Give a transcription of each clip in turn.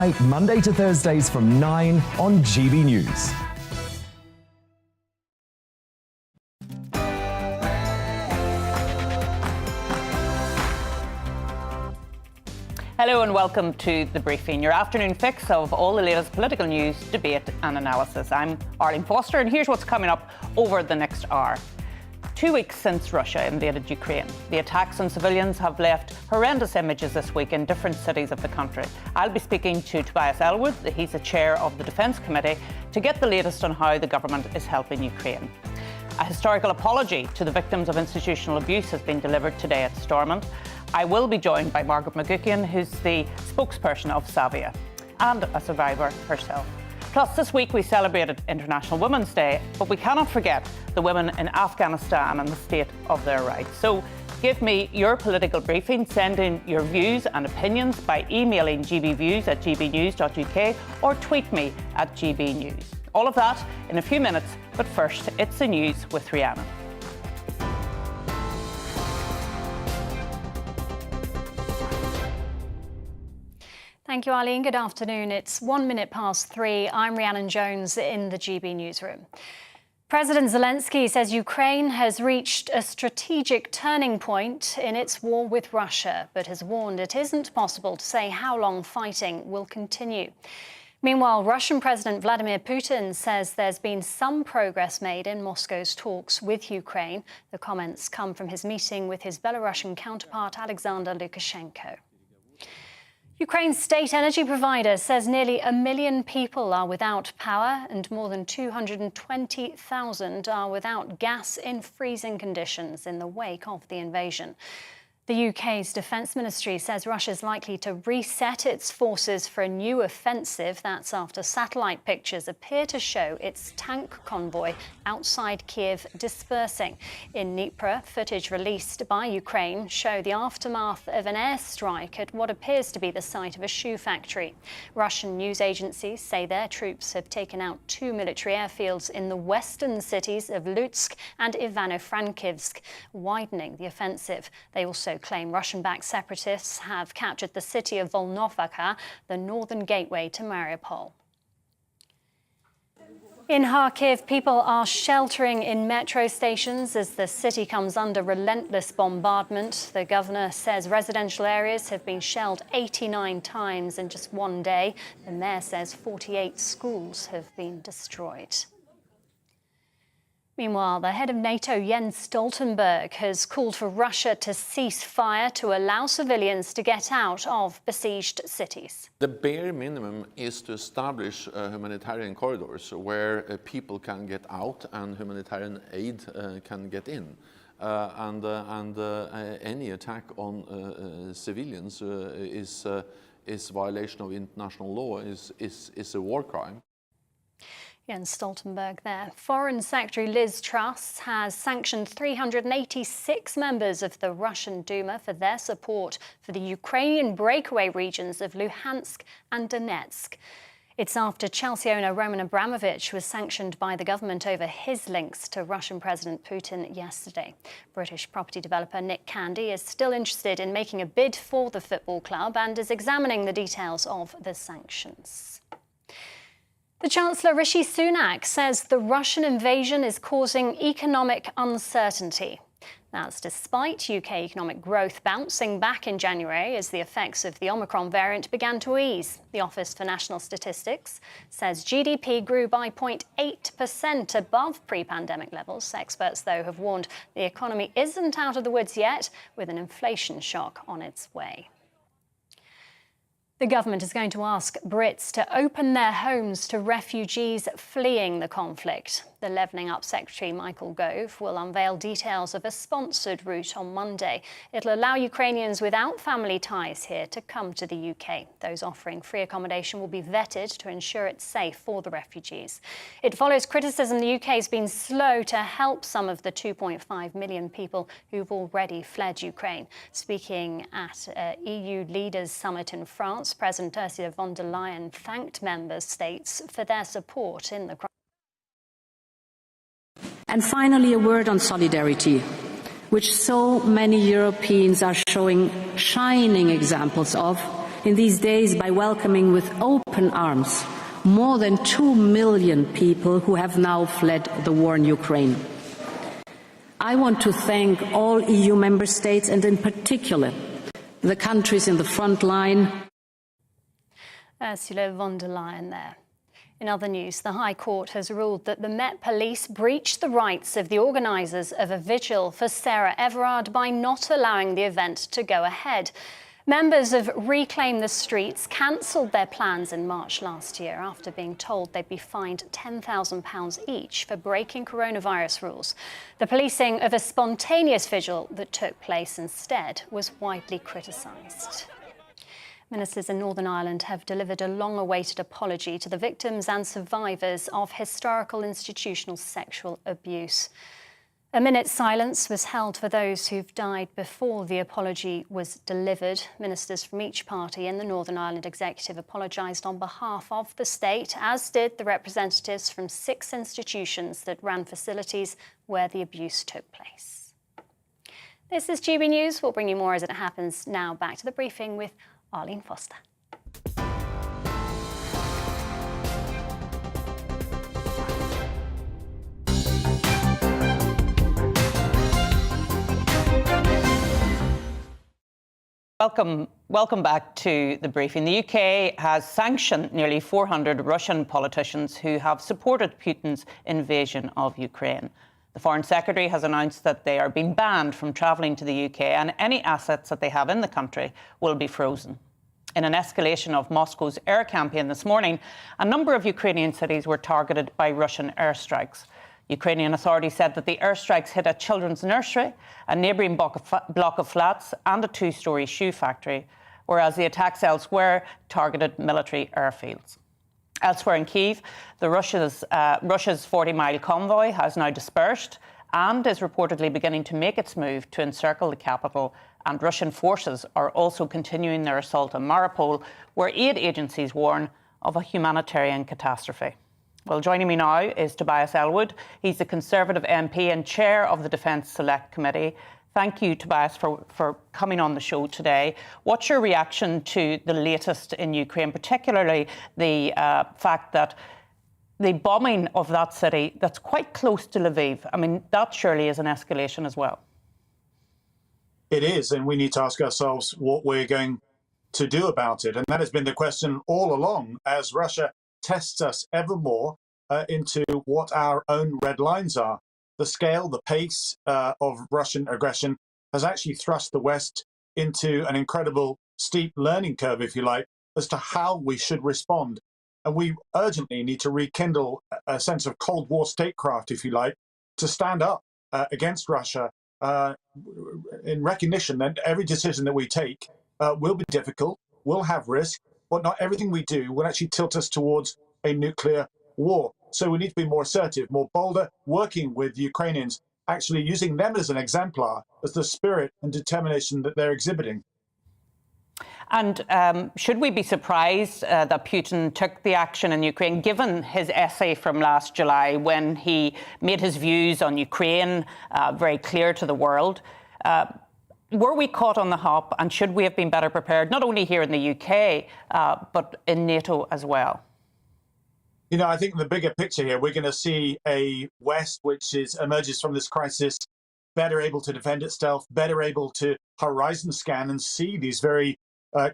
Monday to Thursdays from 9 on GB News. Hello and welcome to The Briefing, your afternoon fix of all the latest political news, debate and analysis. I'm Arlene Foster and here's what's coming up over the next hour. 2 weeks since Russia invaded Ukraine, the attacks on civilians have left horrendous images this week in different cities of the country. I'll be speaking to Tobias Ellwood, he's the chair of the Defence Committee, to get the latest on how the government is helping Ukraine. A historical apology to the victims of institutional abuse has been delivered today at Stormont. I will be joined by Margaret McGuckian, who's the spokesperson of Savia and a survivor herself. Plus, this week we celebrated International Women's Day, but we cannot forget the women in Afghanistan and the state of their rights. So give me your political briefing. Send in your views and opinions by emailing gbviews@gbnews.uk or tweet me at gbnews. All of that in a few minutes, but first, it's the news with Rhiannon. Thank you, Arlene. Good afternoon. It's 1 minute past 3. I'm Rhiannon Jones in the GB newsroom. President Zelensky says Ukraine has reached a strategic turning point in its war with Russia, but has warned it isn't possible to say how long fighting will continue. Meanwhile, Russian President Vladimir Putin says there's been some progress made in Moscow's talks with Ukraine. The comments come from his meeting with his Belarusian counterpart Alexander Lukashenko. Ukraine's state energy provider says nearly 1 million people are without power and more than 220,000 are without gas in freezing conditions in the wake of the invasion. The UK's Defence Ministry says Russia's likely to reset its forces for a new offensive. That's after satellite pictures appear to show its tank convoy outside Kiev dispersing. In Dnipro, footage released by Ukraine show the aftermath of an airstrike at what appears to be the site of a shoe factory. Russian news agencies say their troops have taken out 2 military airfields in the western cities of Lutsk and Ivano-Frankivsk, widening the offensive. They also claim Russian-backed separatists have captured the city of Volnovakha, the northern gateway to Mariupol. In Kharkiv, people are sheltering in metro stations as the city comes under relentless bombardment. The governor says residential areas have been shelled 89 times in just one day. The mayor says 48 schools have been destroyed. Meanwhile, the head of NATO, Jens Stoltenberg, has called for Russia to cease fire to allow civilians to get out of besieged cities. The bare minimum is to establish humanitarian corridors where people can get out and humanitarian aid can get in. Any attack on civilians is violation of international law, is a war crime. Jens Stoltenberg there. Foreign Secretary Liz Truss has sanctioned 386 members of the Russian Duma for their support for the Ukrainian breakaway regions of Luhansk and Donetsk. It's after Chelsea owner Roman Abramovich was sanctioned by the government over his links to Russian President Putin yesterday. British property developer Nick Candy is still interested in making a bid for the football club and is examining the details of the sanctions. The Chancellor Rishi Sunak says the Russian invasion is causing economic uncertainty. That's despite UK economic growth bouncing back in January as the effects of the Omicron variant began to ease. The Office for National Statistics says GDP grew by 0.8% above pre-pandemic levels. Experts, though, have warned the economy isn't out of the woods yet, with an inflation shock on its way. The government is going to ask Brits to open their homes to refugees fleeing the conflict. The Levelling Up Secretary Michael Gove will unveil details of a sponsored route on Monday. It'll allow Ukrainians without family ties here to come to the UK. Those offering free accommodation will be vetted to ensure it's safe for the refugees. It follows criticism the UK has been slow to help some of the 2.5 million people who've already fled Ukraine. Speaking at an EU Leaders Summit in France, President Ursula von der Leyen thanked member states for their support in the crisis. And finally, a word on solidarity, which so many Europeans are showing shining examples of in these days by welcoming with open arms more than 2 million people who have now fled the war in Ukraine. I want to thank all EU member states and in particular the countries in the front line. Ursula von der Leyen there. In other news, the High Court has ruled that the Met Police breached the rights of the organisers of a vigil for Sarah Everard by not allowing the event to go ahead. Members of Reclaim the Streets cancelled their plans in March last year after being told they'd be fined £10,000 each for breaking coronavirus rules. The policing of a spontaneous vigil that took place instead was widely criticised. Ministers in Northern Ireland have delivered a long-awaited apology to the victims and survivors of historical institutional sexual abuse. A minute's silence was held for those who've died before the apology was delivered. Ministers from each party in the Northern Ireland Executive apologised on behalf of the state, as did the representatives from 6 institutions that ran facilities where the abuse took place. This is GB News. We'll bring you more as it happens. Now back to the briefing with Arlene Foster. Welcome back to the briefing. The UK has sanctioned nearly 400 Russian politicians who have supported Putin's invasion of Ukraine. The Foreign Secretary has announced that they are being banned from travelling to the UK and any assets that they have in the country will be frozen. In an escalation of Moscow's air campaign this morning, a number of Ukrainian cities were targeted by Russian airstrikes. Ukrainian authorities said that the airstrikes hit a children's nursery, a neighbouring block of flats and a 2-storey shoe factory, whereas the attacks elsewhere targeted military airfields. Elsewhere in Kyiv, Russia's 40-mile convoy has now dispersed and is reportedly beginning to make its move to encircle the capital, and Russian forces are also continuing their assault on Mariupol, where aid agencies warn of a humanitarian catastrophe. Well, joining me now is Tobias Ellwood. He's the Conservative MP and Chair of the Defence Select Committee. Thank you, Tobias, for coming on the show today. What's your reaction to the latest in Ukraine, particularly the fact that the bombing of that city that's quite close to Lviv, I mean, that surely is an escalation as well. It is, and we need to ask ourselves what we're going to do about it. And that has been the question all along as Russia tests us ever more into what our own red lines are. The scale, the pace of Russian aggression has actually thrust the West into an incredible steep learning curve, if you like, as to how we should respond. And we urgently need to rekindle a sense of Cold War statecraft, if you like, to stand up against Russia in recognition that every decision that we take will be difficult, will have risk, but not everything we do will actually tilt us towards a nuclear war. So we need to be more assertive, more bolder, working with the Ukrainians, actually using them as an exemplar, as the spirit and determination that they're exhibiting. And should we be surprised that Putin took the action in Ukraine, given his essay from last July when he made his views on Ukraine very clear to the world? Were we caught on the hop, and should we have been better prepared, not only here in the UK, but in NATO as well? You know, I think in the bigger picture here, we're going to see a West which emerges from this crisis better able to defend itself, better able to horizon scan and see these very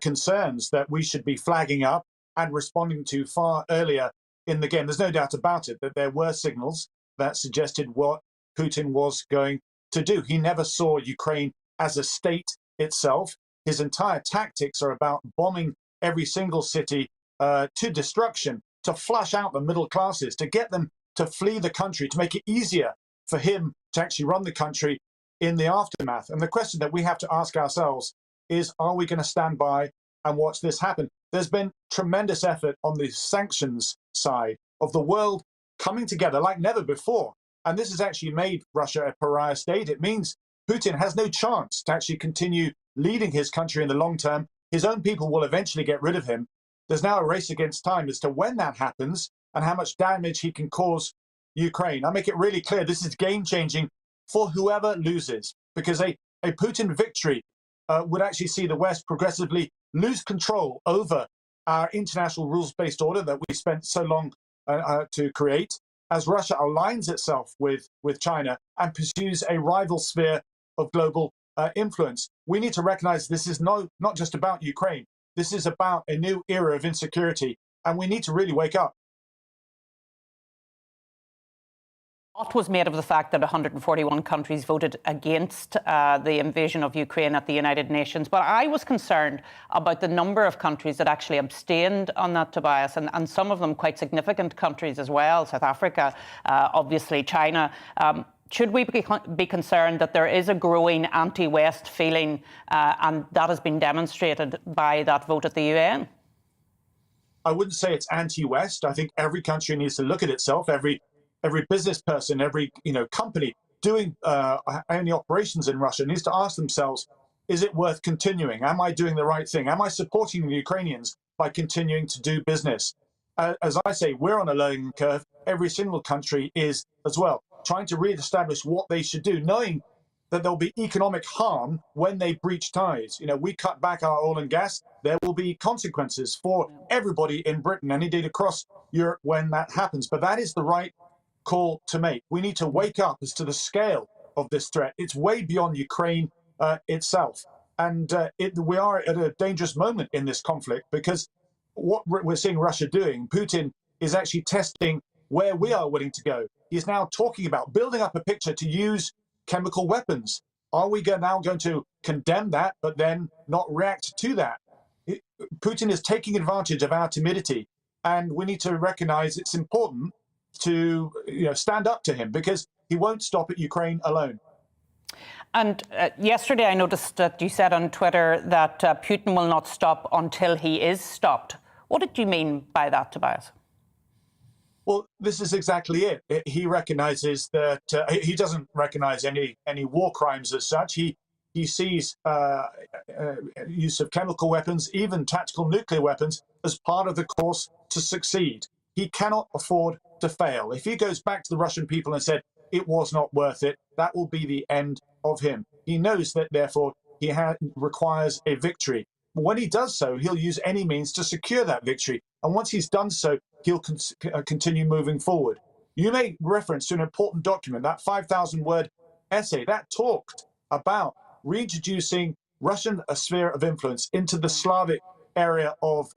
concerns that we should be flagging up and responding to far earlier in the game. There's no doubt about it that there were signals that suggested what Putin was going to do. He never saw Ukraine as a state itself. His entire tactics are about bombing every single city to destruction, to flush out the middle classes, to get them to flee the country, to make it easier for him to actually run the country in the aftermath. And the question that we have to ask ourselves is, are we going to stand by and watch this happen? There's been tremendous effort on the sanctions side of the world coming together like never before. And this has actually made Russia a pariah state. It means Putin has no chance to actually continue leading his country in the long term. His own people will eventually get rid of him. There's now a race against time as to when that happens and how much damage he can cause Ukraine. I make it really clear this is game-changing for whoever loses, because a Putin victory would actually see the West progressively lose control over our international rules-based order that we spent so long to create, as Russia aligns itself with China and pursues a rival sphere of global influence. We need to recognize this is not just about Ukraine. This is about a new era of insecurity, and we need to really wake up. A lot was made of the fact that 141 countries voted against the invasion of Ukraine at the United Nations. But I was concerned about the number of countries that actually abstained on that, Tobias, and some of them quite significant countries as well. South Africa, obviously China. Should we be concerned that there is a growing anti-West feeling and that has been demonstrated by that vote at the UN? I wouldn't say it's anti-West. I think every country needs to look at itself. Every business person, every company doing any operations in Russia needs to ask themselves, is it worth continuing? Am I doing the right thing? Am I supporting the Ukrainians by continuing to do business? As I say, we're on a learning curve. Every single country is as well, trying to re-establish what they should do, knowing that there'll be economic harm when they breach ties. We cut back our oil and gas. There will be consequences for everybody in Britain and indeed across Europe when that happens. But that is the right call to make. We need to wake up as to the scale of this threat. It's way beyond Ukraine itself. And we are at a dangerous moment in this conflict, because what we're seeing Russia doing, Putin is actually testing where we are willing to go. He's now talking about building up a picture to use chemical weapons. Are we now going to condemn that, but then not react to that? Putin is taking advantage of our timidity, and we need to recognize it's important to stand up to him, because he won't stop at Ukraine alone. And yesterday I noticed that you said on Twitter that Putin will not stop until he is stopped. What did you mean by that, Tobias? Well, this is exactly it. He recognizes that he doesn't recognize any war crimes as such. He sees use of chemical weapons, even tactical nuclear weapons, as part of the course to succeed. He cannot afford to fail. If he goes back to the Russian people and said it was not worth it, that will be the end of him. He knows that, therefore, he requires a victory. But when he does so, he'll use any means to secure that victory. And once he's done so, he'll continue moving forward. You made reference to an important document, that 5,000-word essay that talked about reintroducing Russian sphere of influence into the Slavic area of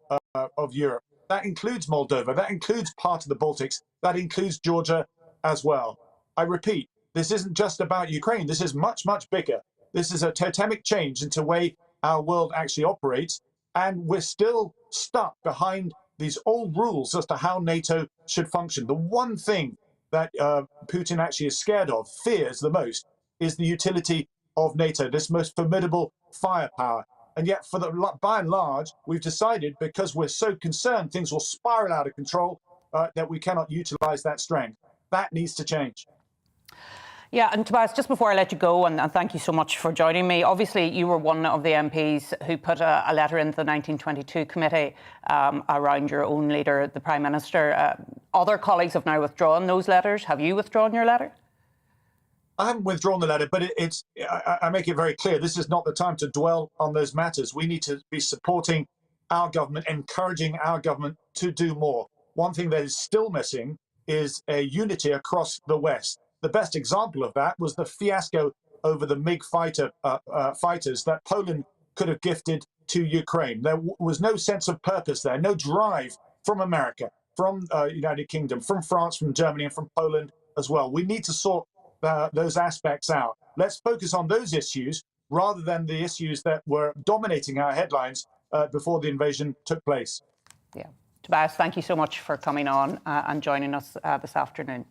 Europe. That includes Moldova, that includes part of the Baltics, that includes Georgia as well. I repeat, this isn't just about Ukraine. This is much, much bigger. This is a totemic change into the way our world actually operates, and we're still stuck behind these old rules as to how NATO should function. The one thing that Putin actually is scared of, fears the most, is the utility of NATO, this most formidable firepower. And yet, by and large, we've decided, because we're so concerned things will spiral out of control, that we cannot utilize that strength. That needs to change. Yeah, and Tobias, just before I let you go, and thank you so much for joining me. Obviously, you were one of the MPs who put a letter into the 1922 committee around your own leader, the Prime Minister. Other colleagues have now withdrawn those letters. Have you withdrawn your letter? I haven't withdrawn the letter, but I make it very clear, this is not the time to dwell on those matters. We need to be supporting our government, encouraging our government to do more. One thing that is still missing is a unity across the West. The best example of that was the fiasco over the MiG fighters that Poland could have gifted to Ukraine. There was no sense of purpose there, no drive from America, from United Kingdom, from France, from Germany, and from Poland as well. We need to sort those aspects out. Let's focus on those issues rather than the issues that were dominating our headlines before the invasion took place. Yeah. Tobias, thank you so much for coming on and joining us this afternoon.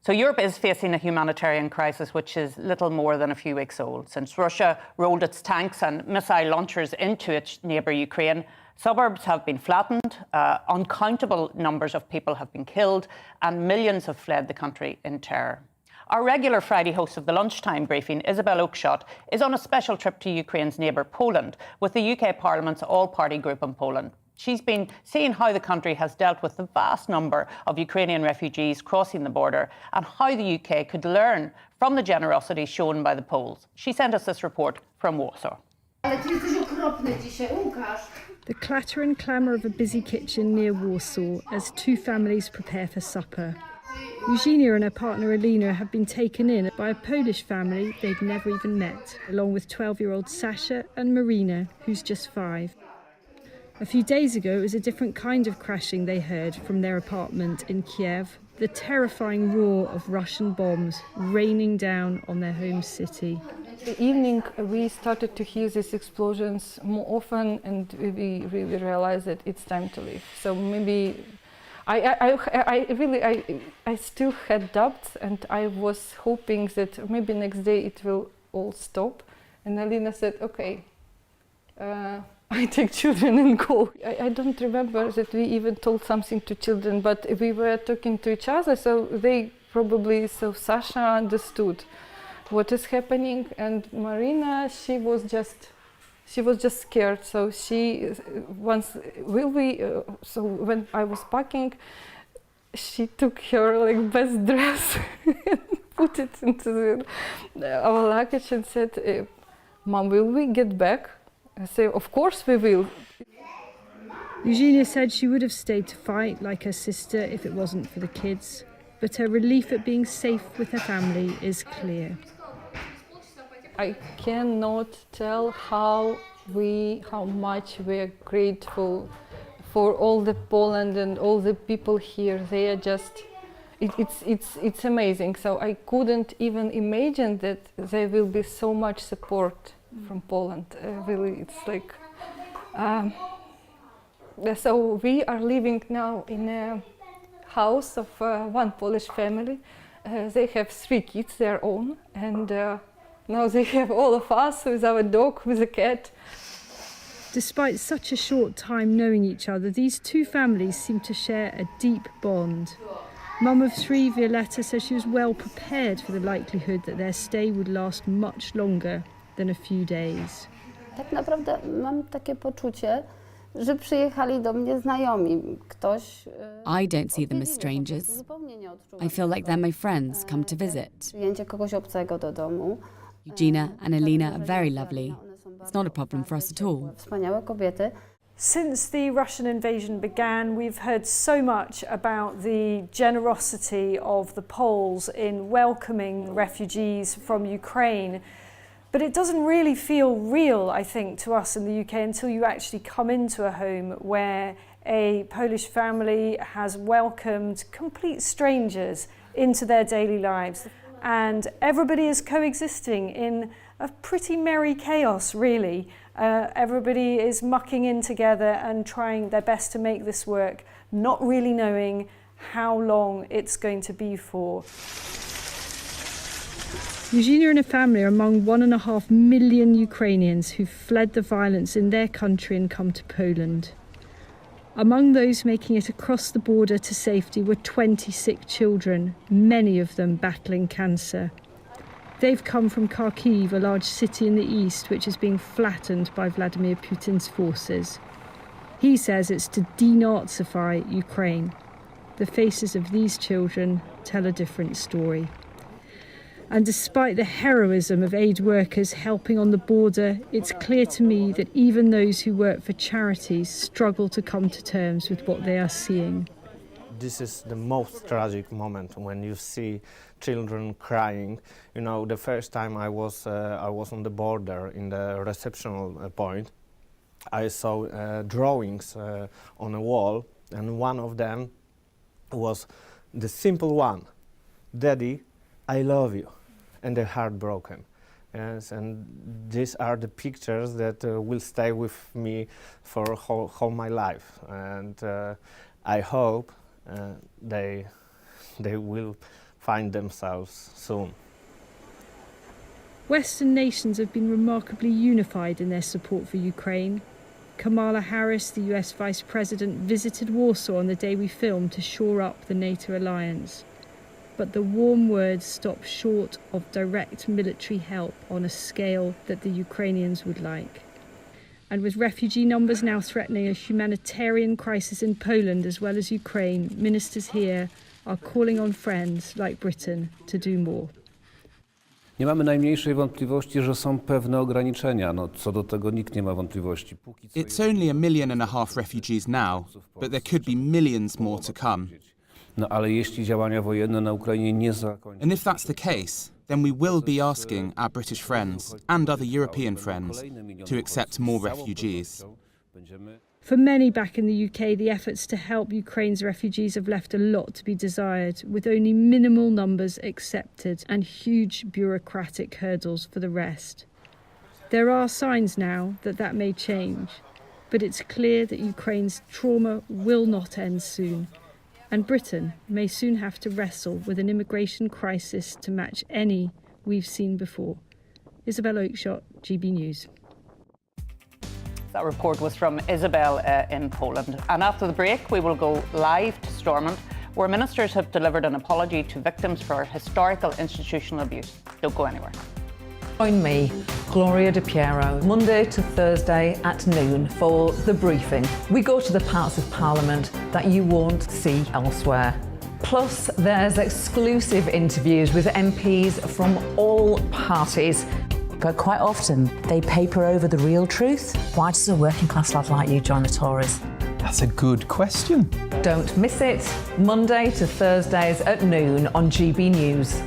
So Europe is facing a humanitarian crisis which is little more than a few weeks old. Since Russia rolled its tanks and missile launchers into its neighbour Ukraine, suburbs have been flattened, uncountable numbers of people have been killed, and millions have fled the country in terror. Our regular Friday host of the lunchtime briefing, Isabel Oakeshott, is on a special trip to Ukraine's neighbour Poland with the UK Parliament's all-party group in Poland. She's been seeing how the country has dealt with the vast number of Ukrainian refugees crossing the border and how the UK could learn from the generosity shown by the Poles. She sent us this report from Warsaw. The clatter and clamour of a busy kitchen near Warsaw as two families prepare for supper. Eugenia and her partner Alina have been taken in by a Polish family they'd never even met, along with 12-year-old Sasha and Marina, who's just 5. A few days ago, it was a different kind of crashing they heard from their apartment in Kiev, the terrifying roar of Russian bombs raining down on their home city. The evening, we started to hear these explosions more often, and we really realized that it's time to leave. So maybe I still had doubts, and I was hoping that maybe next day it will all stop. And Alina said, "Okay, I take children and go." I don't remember that we even told something to children, but we were talking to each other, so they probably, so Sasha understood what is happening, and Marina, she was just scared. So she so when I was packing, she took her best dress and put it into our luggage and said, "Mom, will we get back?" I said, "Of course we will." Eugenia said she would have stayed to fight like her sister if it wasn't for the kids, but her relief at being safe with her family is clear. I cannot tell how much we are grateful for all the Poland and all the people here. They are just, it's amazing. So I couldn't even imagine that there will be so much support from Poland. Really, it's like, so we are living now in a house of one Polish family. They have 3 kids, their own, and now they have all of us with our dog, with a cat. Despite such a short time knowing each other, these two families seem to share a deep bond. Mum of 3, Violetta, says she was well prepared for the likelihood that their stay would last much longer than a few days. Tak naprawdę mam takie poczucie, że przyjechali do mnie znajomi. Ktoś. I don't see them as strangers. I feel like they're my friends come to visit. Przyjęcie kogoś obcego do domu. Eugenia and Alina are very lovely. It's not a problem for us at all. Wspaniałe kobiety. Since the Russian invasion began, we've heard so much about the generosity of the Poles in welcoming refugees from Ukraine. But it doesn't really feel real, I think, to us in the UK until you actually come into a home where a Polish family has welcomed complete strangers into their daily lives. And everybody is coexisting in a pretty merry chaos, really. Everybody is mucking in together and trying their best to make this work, not really knowing how long it's going to be for. Eugenia and her family are among 1.5 million Ukrainians who've fled the violence in their country and come to Poland. Among those making it across the border to safety were 20 sick children, many of them battling cancer. They've come from Kharkiv, a large city in the east which is being flattened by Vladimir Putin's forces. He says it's to denazify Ukraine. The faces of these children tell a different story. And despite the heroism of aid workers helping on the border, it's clear to me that even those who work for charities struggle to come to terms with what they are seeing. This is the most tragic moment when you see children crying. You know, the first time I was on the border in the reception point, I saw drawings on a wall, and one of them was the simple one, "Daddy, I love you," and they're heartbroken. Yes, and these are the pictures that will stay with me for whole my life, and I hope they will find themselves soon. Western nations have been remarkably unified in their support for Ukraine. Kamala Harris, the US Vice President, visited Warsaw on the day we filmed to shore up the NATO alliance. But the warm words stop short of direct military help on a scale that the Ukrainians would like. And with refugee numbers now threatening a humanitarian crisis in Poland as well as Ukraine, ministers here are calling on friends like Britain to do more. Nie mamy najmniejszej wątpliwości, że są pewne ograniczenia. No, co do tego nikt nie ma wątpliwości. It's only 1.5 million refugees now, but there could be millions more to come. No, ale jeśli działania wojenne na Ukrainie nie zakończą... And if that's the case, then we will be asking our British friends and other European friends to accept more refugees. For many back in the UK, the efforts to help Ukraine's refugees have left a lot to be desired, with only minimal numbers accepted and huge bureaucratic hurdles for the rest. There are signs now that may change, but it's clear that Ukraine's trauma will not end soon, and Britain may soon have to wrestle with an immigration crisis to match any we've seen before. Isabel Oakeshott, GB News. That report was from Isabel in Poland. And after the break, we will go live to Stormont, where ministers have delivered an apology to victims for historical institutional abuse. Don't go anywhere. Join me, Gloria De Piero, Monday to Thursday at noon for The Briefing. We go to the parts of Parliament that you won't see elsewhere. Plus, there's exclusive interviews with MPs from all parties. But quite often, they paper over the real truth. Why does a working class lad like you join the Tories? That's a good question. Don't miss it. Monday to Thursdays at noon on GB News.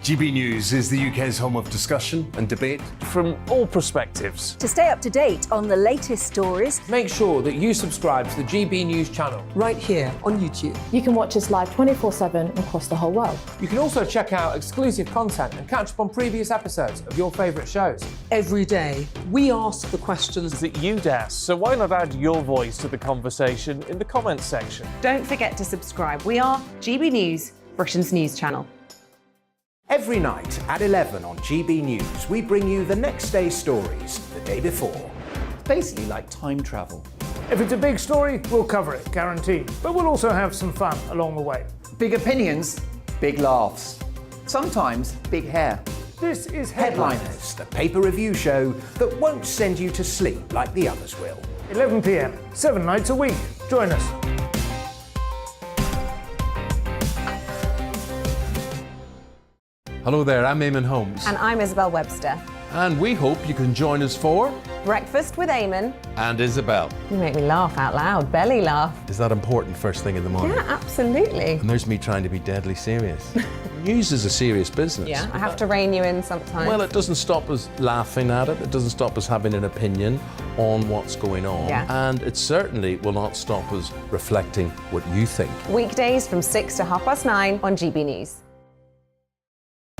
GB News is the UK's home of discussion and debate from all perspectives. To stay up to date on the latest stories, make sure that you subscribe to the GB News channel right here on YouTube. You can watch us live 24/7 across the whole world. You can also check out exclusive content and catch up on previous episodes of your favourite shows. Every day, we ask the questions that you'd ask, so why not add your voice to the conversation in the comments section? Don't forget to subscribe. We are GB News, Britain's news channel. Every night at 11 on GB News, we bring you the next day's stories the day before. It's basically like time travel. If it's a big story, we'll cover it, guaranteed. But we'll also have some fun along the way. Big opinions, big laughs. Sometimes big hair. This is Headliners, the paper review show that won't send you to sleep like the others will. 11 p.m, 7 nights a week. Join us. Hello there, I'm Eamon Holmes. And I'm Isabel Webster. And we hope you can join us for Breakfast with Eamon and Isabel. You make me laugh out loud, belly laugh. Is that important first thing in the morning? Yeah, absolutely. And there's me trying to be deadly serious. News is a serious business. Yeah, I have to rein you in sometimes. Well, it doesn't stop us laughing at it. It doesn't stop us having an opinion on what's going on. Yeah. And it certainly will not stop us reflecting what you think. Weekdays from 6 to 9:30 on GB News.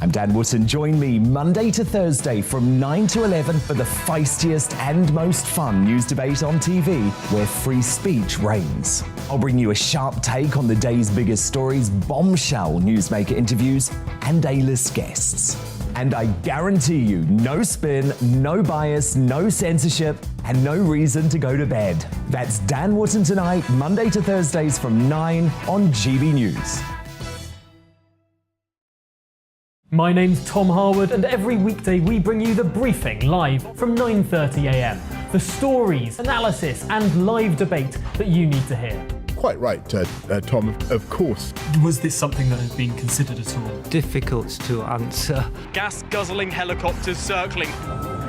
I'm Dan Wootton. Join me Monday to Thursday from 9 to 11 for the feistiest and most fun news debate on TV, where free speech reigns. I'll bring you a sharp take on the day's biggest stories, bombshell newsmaker interviews, and A-list guests. And I guarantee you, no spin, no bias, no censorship, and no reason to go to bed. That's Dan Wootton tonight, Monday to Thursdays from 9 on GB News. My name's Tom Harwood, and every weekday we bring you The Briefing live from 9:30 a.m. The stories, analysis, and live debate that you need to hear. Quite right, Tom, of course. Was this something that had been considered at all? Difficult to answer. Gas-guzzling helicopters circling.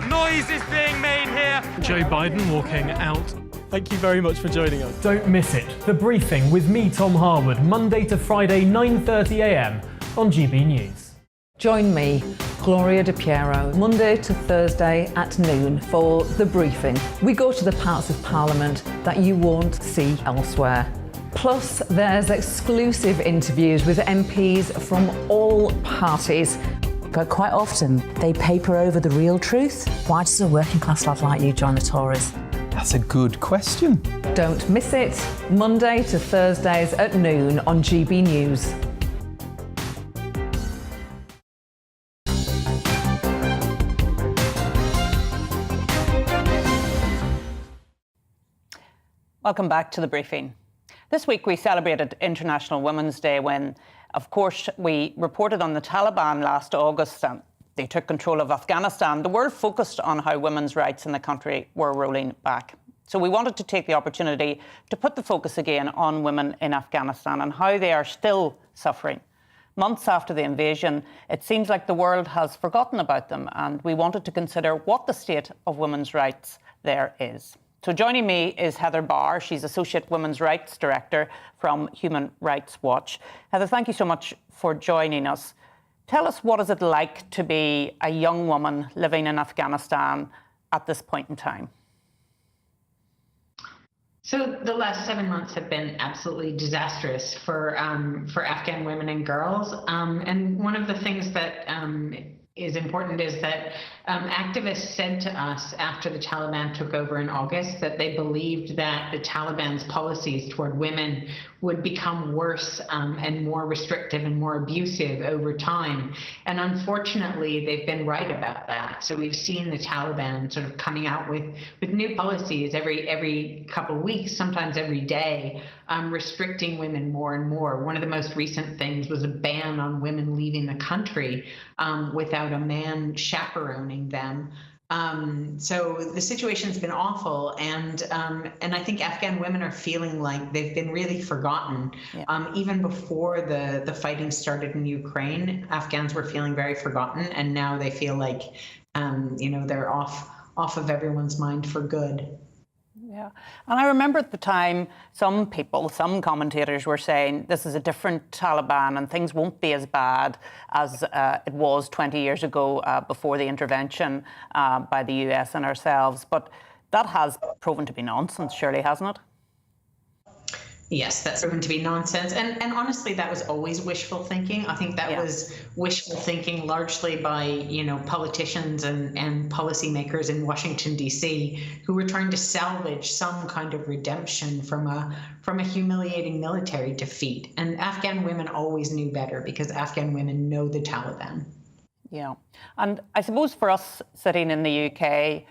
Noise is being made here. Joe Biden walking out. Thank you very much for joining us. Don't miss it. The Briefing with me, Tom Harwood, Monday to Friday, 9:30 a.m. on GB News. Join me, Gloria De Piero, Monday to Thursday at noon for The Briefing. We go to the parts of Parliament that you won't see elsewhere. Plus, there's exclusive interviews with MPs from all parties. But quite often, they paper over the real truth. Why does a working class lad like you join the Tories? That's a good question. Don't miss it. Monday to Thursdays at noon on GB News. Welcome back to The Briefing. This week we celebrated International Women's Day when, of course, we reported on the Taliban last August they took control of Afghanistan, the world focused on how women's rights in the country were rolling back. So we wanted to take the opportunity to put the focus again on women in Afghanistan and how they are still suffering. Months after the invasion, it seems like the world has forgotten about them, and we wanted to consider what the state of women's rights there is. So joining me is Heather Barr. She's Associate Women's Rights Director from Human Rights Watch. Heather, thank you so much for joining us. Tell us, what is it like to be a young woman living in Afghanistan at this point in time? So the last 7 months have been absolutely disastrous for Afghan women and girls. And one of the things that is important is that activists said to us after the Taliban took over in August that they believed that the Taliban's policies toward women would become worse and more restrictive and more abusive over time. And unfortunately, they've been right about that. So we've seen the Taliban sort of coming out with new policies every couple of weeks, sometimes every day, restricting women more and more. One of the most recent things was a ban on women leaving the country without a man chaperoning them. So the situation's been awful, and I think Afghan women are feeling like they've been really forgotten. Yeah. Even before the fighting started in Ukraine, Afghans were feeling very forgotten, and now they feel like they're off of everyone's mind for good. Yeah. And I remember at the time, some commentators were saying this is a different Taliban and things won't be as bad as it was 20 years ago before the intervention by the US and ourselves. But that has proven to be nonsense, surely, hasn't it? Yes, that's proven to be nonsense. And honestly, that was always wishful thinking. I think that was wishful thinking largely by, politicians and policymakers in Washington, D.C., who were trying to salvage some kind of redemption from a humiliating military defeat. And Afghan women always knew better because Afghan women know the Taliban. Yeah. And I suppose for us sitting in the UK,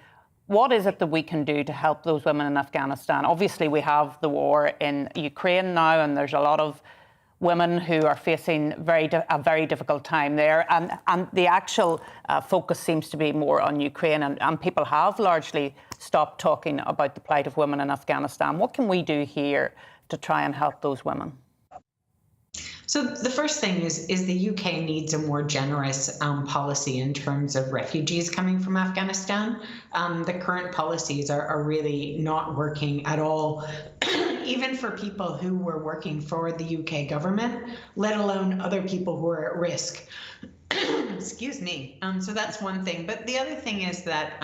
what is it that we can do to help those women in Afghanistan? Obviously, we have the war in Ukraine now, and there's a lot of women who are facing a very difficult time there. And the actual focus seems to be more on Ukraine, and people have largely stopped talking about the plight of women in Afghanistan. What can we do here to try and help those women? So the first thing is the UK needs a more generous policy in terms of refugees coming from Afghanistan. The current policies are really not working at all, even for people who were working for the UK government, let alone other people who are at risk. Excuse me. So that's one thing. But the other thing is that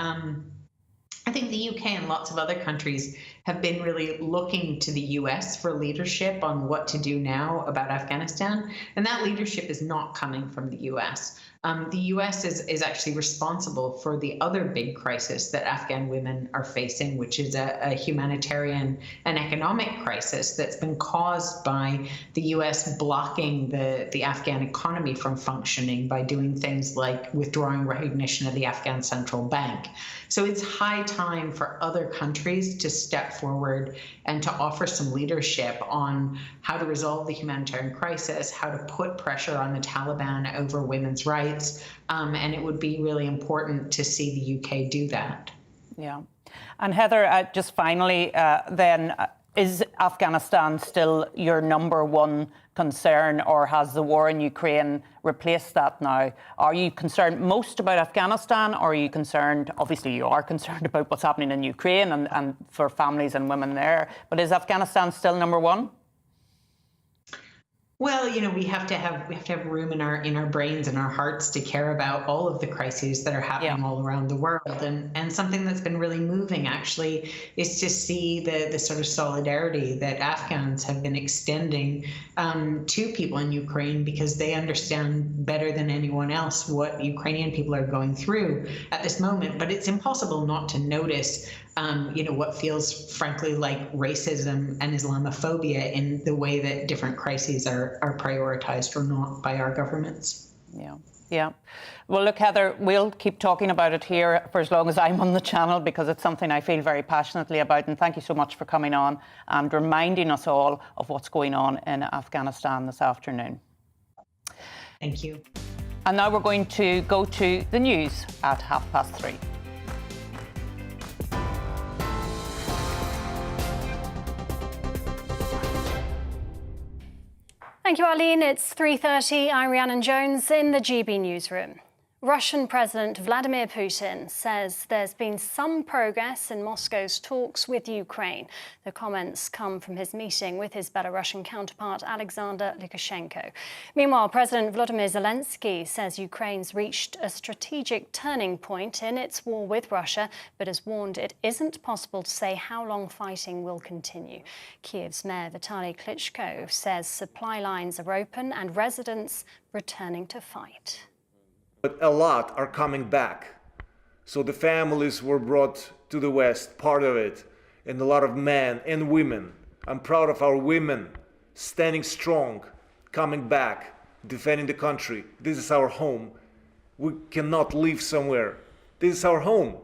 I think the UK and lots of other countries have been really looking to the US for leadership on what to do now about Afghanistan. And that leadership is not coming from the US. The US is actually responsible for the other big crisis that Afghan women are facing, which is a humanitarian and economic crisis that's been caused by the US blocking the Afghan economy from functioning by doing things like withdrawing recognition of the Afghan central bank. So it's high time for other countries to step forward and to offer some leadership on how to resolve the humanitarian crisis, how to put pressure on the Taliban over women's rights, and it would be really important to see the UK do that. Yeah. And Heather, just finally, is Afghanistan still your number one concern, or has the war in Ukraine replaced that now? Are you concerned most about Afghanistan, or are you concerned, obviously you are concerned about what's happening in Ukraine and for families and women there, but is Afghanistan still number one? Well, we have to have room in our brains and our hearts to care about all of the crises that are happening all around the world. And something that's been really moving, actually, is to see the sort of solidarity that Afghans have been extending to people in Ukraine, because they understand better than anyone else what Ukrainian people are going through at this moment. But it's impossible not to notice what feels frankly like racism and Islamophobia in the way that different crises are prioritized or not by our governments. Yeah. Well, look, Heather, we'll keep talking about it here for as long as I'm on the channel, because it's something I feel very passionately about. And thank you so much for coming on and reminding us all of what's going on in Afghanistan this afternoon. Thank you. And now we're going to go to the news at 3:30. Thank you, Arlene. It's 3:30. I'm Rhiannon Jones in the GB newsroom. Russian President Vladimir Putin says there's been some progress in Moscow's talks with Ukraine. The comments come from his meeting with his Belarusian counterpart Alexander Lukashenko. Meanwhile, President Volodymyr Zelensky says Ukraine's reached a strategic turning point in its war with Russia, but has warned it isn't possible to say how long fighting will continue. Kiev's Mayor Vitaly Klitschko says supply lines are open and residents returning to fight. But a lot are coming back. So the families were brought to the West, part of it, and a lot of men and women. I'm proud of our women standing strong, coming back, defending the country. This is our home. We cannot leave somewhere. This is our home.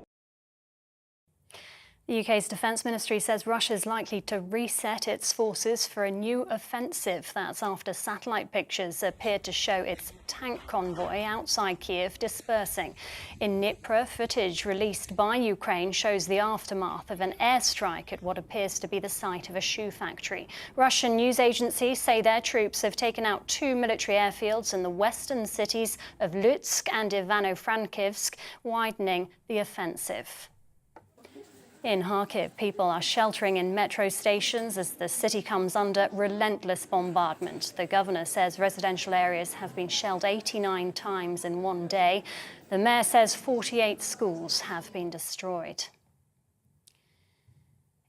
The UK's Defence Ministry says Russia is likely to reset its forces for a new offensive. That's after satellite pictures appeared to show its tank convoy outside Kiev dispersing. In Dnipro, footage released by Ukraine shows the aftermath of an airstrike at what appears to be the site of a shoe factory. Russian news agencies say their troops have taken out 2 military airfields in the western cities of Lutsk and Ivano-Frankivsk, widening the offensive. In Kharkiv, people are sheltering in metro stations as the city comes under relentless bombardment. The governor says residential areas have been shelled 89 times in one day. The mayor says 48 schools have been destroyed.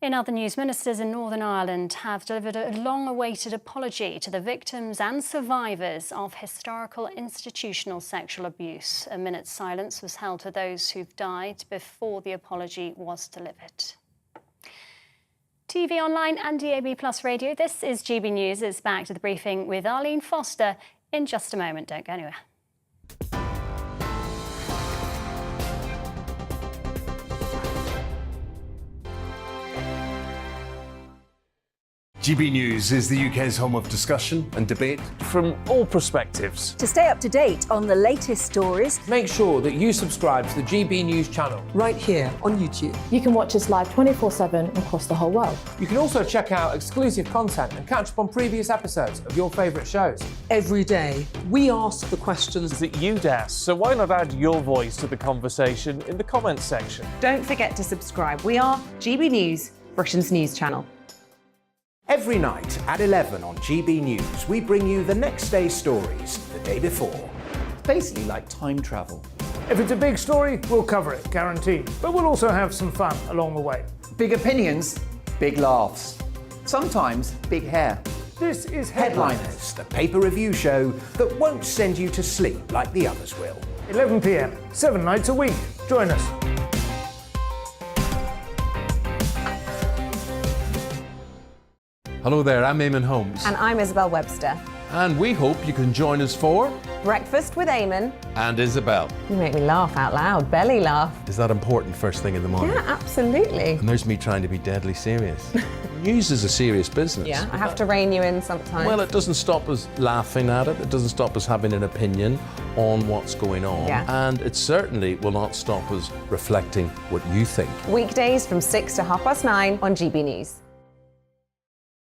In other news, ministers in Northern Ireland have delivered a long-awaited apology to the victims and survivors of historical institutional sexual abuse. A minute's silence was held for those who've died before the apology was delivered. TV online and DAB+ radio, this is GB News. It's back to the briefing with Arlene Foster in just a moment. Don't go anywhere. GB News is the UK's home of discussion and debate from all perspectives. To stay up to date on the latest stories, make sure that you subscribe to the GB News channel right here on YouTube. You can watch us live 24/7 across the whole world. You can also check out exclusive content and catch up on previous episodes of your favourite shows. Every day, we ask the questions that you'd ask, so why not add your voice to the conversation in the comments section? Don't forget to subscribe. We are GB News, Britain's news channel. Every night at 11 on GB News, we bring you the next day's stories the day before. Basically like time travel. If it's a big story, we'll cover it, guaranteed. But we'll also have some fun along the way. Big opinions, big laughs. Sometimes big hair. This is Headliners, the paper review show that won't send you to sleep like the others will. 11 p.m, 7 nights a week. Join us. Hello there, I'm Eamon Holmes. And I'm Isabel Webster. And we hope you can join us for Breakfast with Eamon and Isabel. You make me laugh out loud, belly laugh. Is that important first thing in the morning? Yeah, absolutely. And there's me trying to be deadly serious. News is a serious business. Yeah, I have to rein you in sometimes. Well, it doesn't stop us laughing at it. It doesn't stop us having an opinion on what's going on. Yeah. And it certainly will not stop us reflecting what you think. Weekdays from 6 to 9:30 on GB News.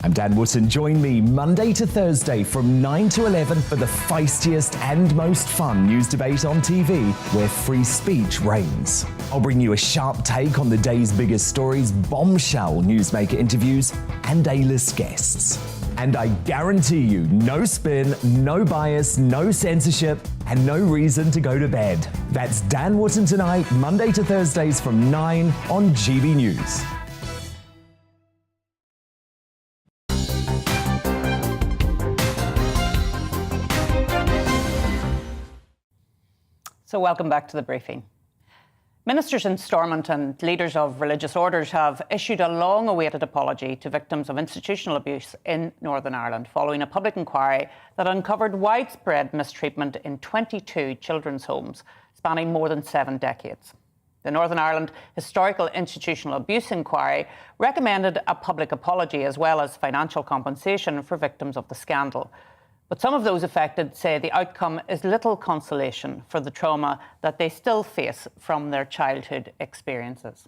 I'm Dan Wootton. Join me Monday to Thursday from 9 to 11 for the feistiest and most fun news debate on TV, where free speech reigns. I'll bring you a sharp take on the day's biggest stories, bombshell newsmaker interviews, and A-list guests. And I guarantee you, no spin, no bias, no censorship, and no reason to go to bed. That's Dan Wootton tonight, Monday to Thursdays from 9 on GB News. So welcome back to the briefing. Ministers in Stormont and leaders of religious orders have issued a long-awaited apology to victims of institutional abuse in Northern Ireland following a public inquiry that uncovered widespread mistreatment in 22 children's homes spanning more than 7 decades. The Northern Ireland Historical Institutional Abuse Inquiry recommended a public apology as well as financial compensation for victims of the scandal. But some of those affected say the outcome is little consolation for the trauma that they still face from their childhood experiences.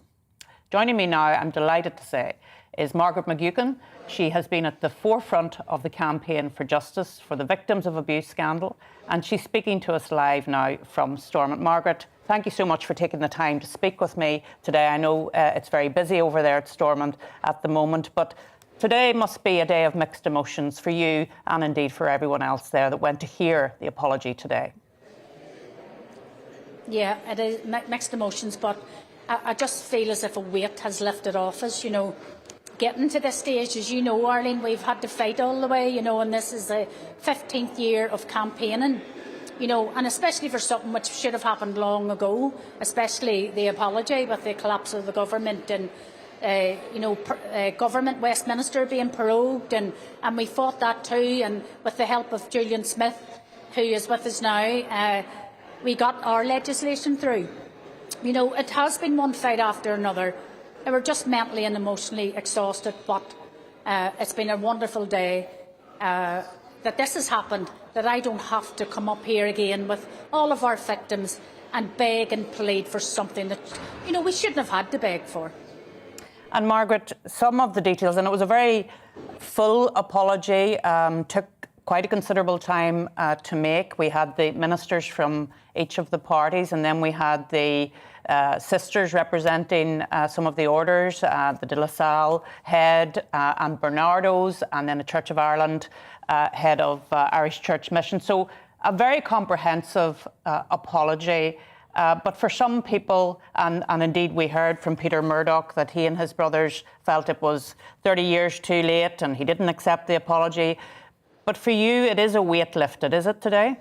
Joining me now, I'm delighted to say, is Margaret McGuckin. She has been at the forefront of the campaign for justice for the victims of abuse scandal, and she's speaking to us live now from Stormont. Margaret, thank you so much for taking the time to speak with me today. I know it's very busy over there at Stormont at the moment, but today must be a day of mixed emotions for you and indeed for everyone else there that went to hear the apology today. Yeah, it is mixed emotions, but I just feel as if a weight has lifted off us, you know. Getting to this stage, as you know, Arlene, we've had to fight all the way, you know, and this is the 15th year of campaigning, you know, and especially for something which should have happened long ago, especially the apology with the collapse of the government and, you know, government Westminster being prorogued, and we fought that too, and with the help of Julian Smith, who is with us now, we got our legislation through. You know, it has been one fight after another. We're just mentally and emotionally exhausted, but it's been a wonderful day that this has happened, that I don't have to come up here again with all of our victims and beg and plead for something that, you know, we shouldn't have had to beg for. And Margaret, some of the details, and it was a very full apology, took quite a considerable time to make. We had the ministers from each of the parties, and then we had the sisters representing some of the orders, the De La Salle head and Bernardo's, and then the Church of Ireland head of Irish Church Mission. So a very comprehensive apology. But for some people, and indeed we heard from Peter Murdoch that he and his brothers felt it was 30 years too late and he didn't accept the apology. But for you, it is a weight lifted, is it, today?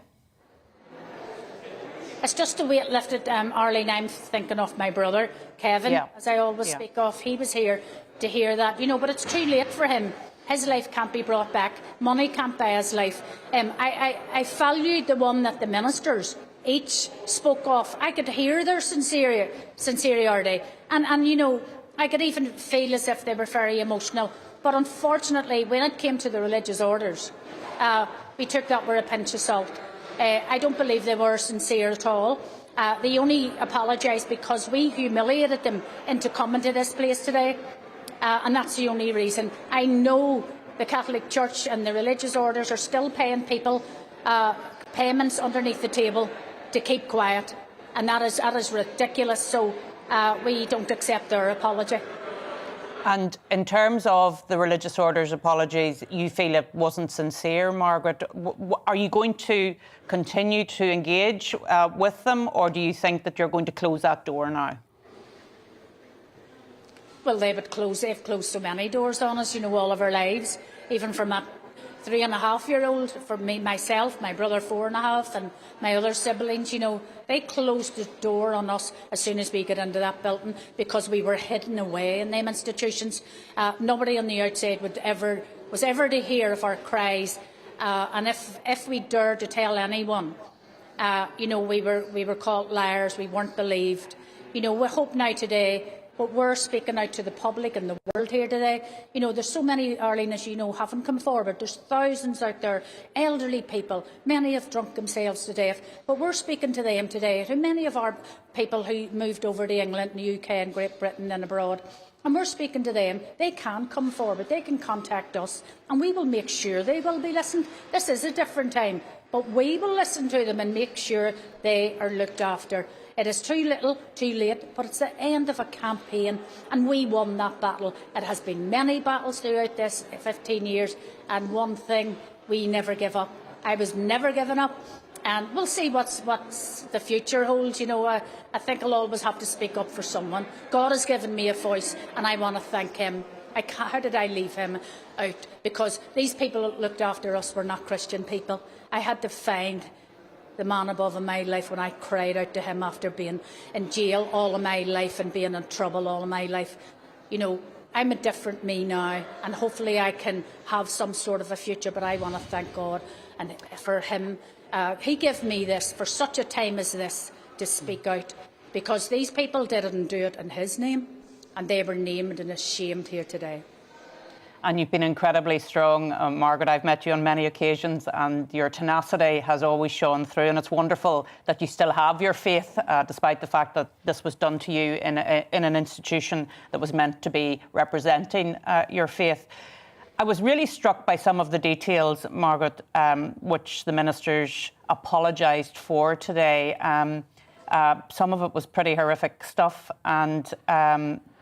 It's just a weight lifted, Arlene. I'm thinking of my brother, Kevin, as I always speak of. He was here to hear that, you know, but it's too late for him. His life can't be brought back. Money can't buy his life. I valued the one that the ministers each spoke of. I could hear their sincerity. And, you know, I could even feel as if they were very emotional. But unfortunately, when it came to the religious orders, we took that with a pinch of salt. I don't believe they were sincere at all. They only apologised because we humiliated them into coming to this place today, and that's the only reason. I know the Catholic Church and the religious orders are still paying people payments underneath the table to keep quiet, and that is ridiculous, so we don't accept their apology. And in terms of the religious orders' apologies, you feel it wasn't sincere, Margaret. Are you going to continue to engage with them, or do you think that you're going to close that door now? Well, they've closed so many doors on us, you know, all of our lives, even from that 3.5-year-old, for me, myself, my brother 4.5, and my other siblings, you know, they closed the door on us as soon as we got into that building because we were hidden away in them institutions. Nobody on the outside was ever to hear of our cries, and if we dared to tell anyone, you know, we were called liars, we weren't believed. You know, we hope now today. But we're speaking out to the public and the world here today. You know, there's so many, Arlene, as you know, haven't come forward. There's thousands out there, elderly people. Many have drunk themselves to death. But we're speaking to them today, to many of our people who moved over to England, the UK and Great Britain and abroad. And we're speaking to them. They can come forward. They can contact us. And we will make sure they will be listened. This is a different time. But we will listen to them and make sure they are looked after. It is too little, too late, but it's the end of a campaign, and we won that battle. It has been many battles throughout this 15 years, and one thing, we never give up. I was never giving up, and we'll see what's the future holds. You know, I think I'll always have to speak up for someone. God has given me a voice, and I want to thank him. How did I leave him out? Because these people that looked after us were not Christian people. I had to find the man above in my life when I cried out to him after being in jail all of my life and being in trouble all of my life. You know, I'm a different me now, and hopefully I can have some sort of a future, but I want to thank God and for him. He gave me this for such a time as this to speak out, because these people didn't do it in his name, and they were named and ashamed here today. and you've been incredibly strong. Margaret, I've met you on many occasions, and your tenacity has always shone through, and it's wonderful that you still have your faith, despite the fact that this was done to you in an institution that was meant to be representing your faith. I was really struck by some of the details, Margaret, which the ministers apologised for today. Some of it was pretty horrific stuff, and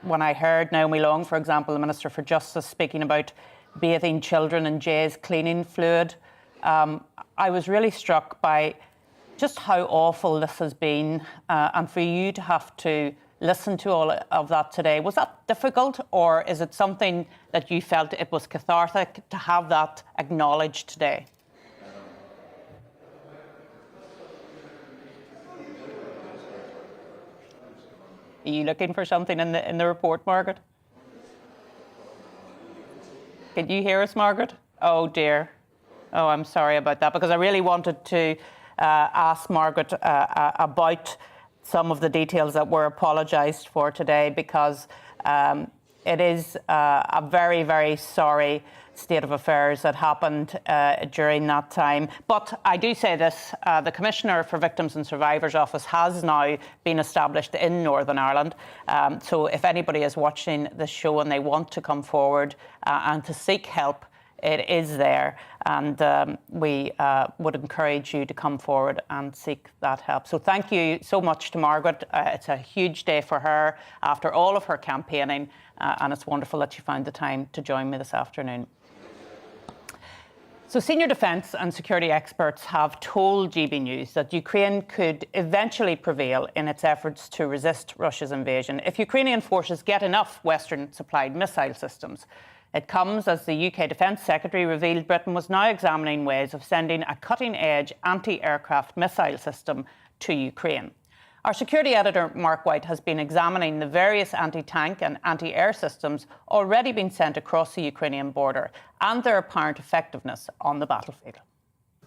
when I heard Naomi Long, for example, the Minister for Justice, speaking about bathing children in Jay's cleaning fluid, I was really struck by just how awful this has been, and for you to have to listen to all of that today. Was that difficult, or is it something that you felt it was cathartic to have that acknowledged today? Are you looking for something in the report, Margaret? Can you hear us, Margaret? Oh dear. Oh, I'm sorry about that, because I really wanted to ask Margaret about some of the details that were apologised for today, because it is a very, very sorry state of affairs that happened during that time. But I do say this, the Commissioner for Victims and Survivors Office has now been established in Northern Ireland. So if anybody is watching this show and they want to come forward and to seek help, it is there, and we would encourage you to come forward and seek that help. So thank you so much to Margaret. It's a huge day for her after all of her campaigning, and it's wonderful that she found the time to join me this afternoon. So senior defence and security experts have told GBNews that Ukraine could eventually prevail in its efforts to resist Russia's invasion if Ukrainian forces get enough Western-supplied missile systems. It comes as the UK Defence Secretary revealed Britain was now examining ways of sending a cutting-edge anti-aircraft missile system to Ukraine. Our security editor, Mark White, has been examining the various anti-tank and anti-air systems already being sent across the Ukrainian border and their apparent effectiveness on the battlefield.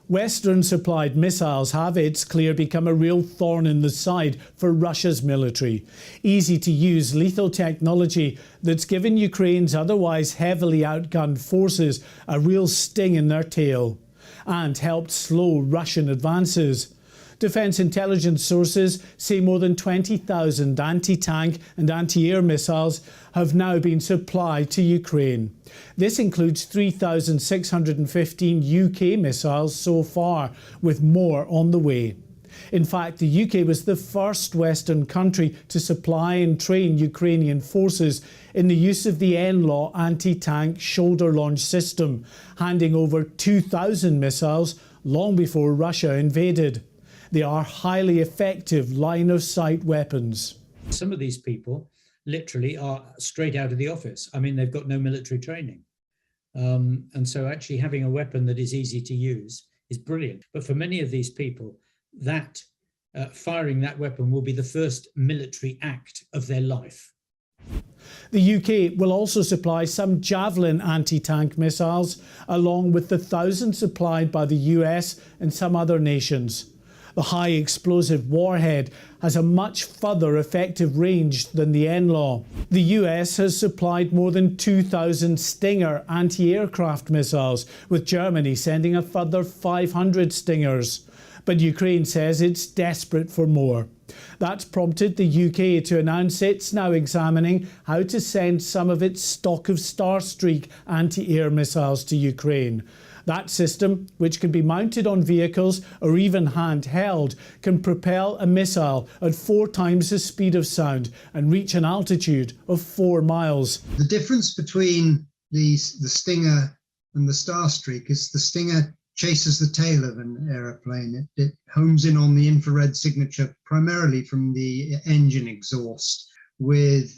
Western-supplied missiles have, it's clear, become a real thorn in the side for Russia's military. Easy-to-use lethal technology that's given Ukraine's otherwise heavily outgunned forces a real sting in their tail and helped slow Russian advances. Defence intelligence sources say more than 20,000 anti-tank and anti-air missiles have now been supplied to Ukraine. This includes 3,615 UK missiles so far, with more on the way. In fact, the UK was the first Western country to supply and train Ukrainian forces in the use of the NLAW anti-tank shoulder launch system, handing over 2,000 missiles long before Russia invaded. They are highly effective line-of-sight weapons. Some of these people literally are straight out of the office. I mean, they've got no military training. And so actually having a weapon that is easy to use is brilliant. But for many of these people, that firing that weapon will be the first military act of their life. The UK will also supply some Javelin anti-tank missiles, along with the 1,000 supplied by the US and some other nations. The high explosive warhead has a much further effective range than the NLAW. The US has supplied more than 2,000 Stinger anti-aircraft missiles, with Germany sending a further 500 Stingers. But Ukraine says it's desperate for more. That's prompted the UK to announce it's now examining how to send some of its stock of Starstreak anti-air missiles to Ukraine. That system, which can be mounted on vehicles or even handheld, can propel a missile at 4 times the speed of sound and reach an altitude of 4 miles. The difference between the Stinger and the Starstreak is the Stinger chases the tail of an aeroplane. It homes in on the infrared signature primarily from the engine exhaust. With